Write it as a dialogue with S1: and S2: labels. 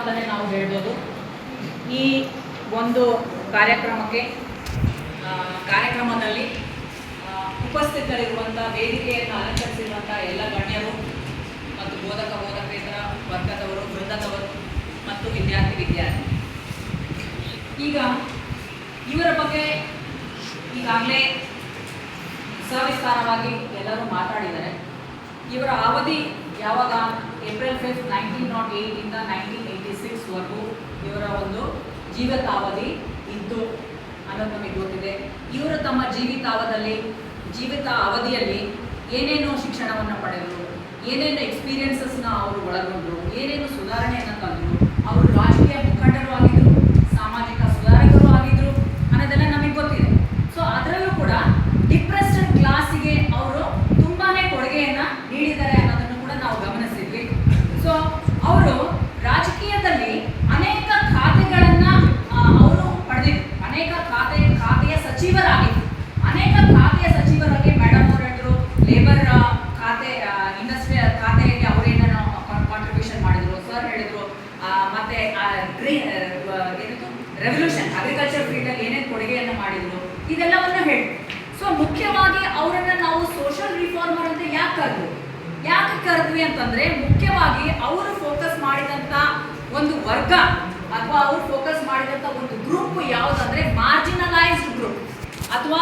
S1: ಅಂತಲೇ ನಾವು ಹೇಳ್ಬೋದು. ಈ ಒಂದು ಕಾರ್ಯಕ್ರಮದಲ್ಲಿ ಉಪಸ್ಥಿತರಿರುವಂಥ ವೇದಿಕೆಯನ್ನು ಅಲಂಕರಿಸಿರುವಂಥ ಎಲ್ಲ ಗಣ್ಯರು ಮತ್ತು ಬೋಧಕೇತರ ವರ್ಗದವರು, ವೃಂದದವರು ಮತ್ತು ವಿದ್ಯಾರ್ಥಿ. ಈಗ ಇವರ ಬಗ್ಗೆ ಈಗಾಗಲೇ ಸವಿಸ್ತಾರವಾಗಿ ಎಲ್ಲರೂ ಮಾತಾಡಿದ್ದಾರೆ. ಇವರ ಅವಧಿ ಯಾವಾಗ ಏಪ್ರಿಲ್ 5, 1908 1986ವರೆಗೂ ಇವರ ಒಂದು ಜೀವಿತಾವಧಿ ಇದ್ದು ಅನ್ನೋದು ನಮಗೆ ಗೊತ್ತಿದೆ. ಇವರು ತಮ್ಮ ಜೀವಿತ ಅವಧಿಯಲ್ಲಿ ಏನೇನು ಶಿಕ್ಷಣವನ್ನು ಪಡೆದರು, ಏನೇನು ಎಕ್ಸ್ಪೀರಿಯನ್ಸಸ್ನ ಅವರು ಒಳಗೊಂಡರು, ಏನೇನು ಸುಧಾರಣೆಯನ್ನು ತಂದರು, ಅವರು ರಾಜಕೀಯ ಮುಖಂಡರು ಆಗಿದ್ದರು, ಸಾಮಾಜಿಕ ಸುಧಾರಕರು ಆಗಿದ್ದರು ಅನ್ನೋದೆಲ್ಲ ನಮಗೆ ಗೊತ್ತಿದೆ. ಸೊ ಅದರಲ್ಲೂ ಕೂಡ ಡಿಪ್ರೆಸ್ಡ್ ಕ್ಲಾಸಿಗೆ ಅವರು ತುಂಬಾ ಕೊಡುಗೆಯನ್ನು ನೀಡಿದ್ದಾರೆ ಅನ್ನೋದನ್ನು ಕೂಡ ನಾವು ಗಮನಿಸಿದ್ವಿ. ಸೊ ಅವರು ರಾಜಕೀಯದಲ್ಲಿ ಅನೇಕ ಖಾತೆಗಳನ್ನು ಅವರು ಪಡೆದಿದ್ರು. ಅನೇಕ ಖಾತೆಯ ಸಚಿವರಾಗಿದ್ದರು. ಅನೇಕ ಖಾತೆಯ ಸಚಿವರಾಗಿ ಮೇಡಮ್ ಅವರು ಹೇಳಿದ್ರು, ಲೇಬರ್ ಖಾತೆ, ಇಂಡಸ್ಟ್ರಿಯಲ್ ಖಾತೆಗೆ ಅವರೇನೋ ಕಾಂಟ್ರಿಬ್ಯೂಷನ್ ಮಾಡಿದರು. ಸರ್ ಹೇಳಿದ್ರು ಮತ್ತೆ ರೆವಲ್ಯೂಷನ್ ಅಗ್ರಿಕಲ್ಚರ್ ಫೀಲ್ಡಲ್ಲಿ ಏನೇನು ಕೊಡುಗೆಯನ್ನು ಮಾಡಿದರು ಇದೆಲ್ಲವನ್ನು ಹೇಳಿ. ಸೊ ಮುಖ್ಯವಾಗಿ ಅವರನ್ನು ನಾವು ಸೋಷಿಯಲ್ ರಿಫಾರ್ಮರ್ ಅಂತ ಯಾಕೆ ಕರೆದ್ವಿ ಅಂತಂದರೆ, ಮುಖ್ಯವಾಗಿ ಅವರು ಫೋಕಸ್ ಮಾಡಿದಂಥ ಒಂದು ವರ್ಗ ಅಥವಾ ಅವರು ಫೋಕಸ್ ಮಾಡಿದಂಥ ಒಂದು ಗ್ರೂಪ್ ಯಾವುದಂದ್ರೆ ಮಾರ್ಜಿನಲೈಸ್ಡ್ ಗ್ರೂಪ್ ಅಥವಾ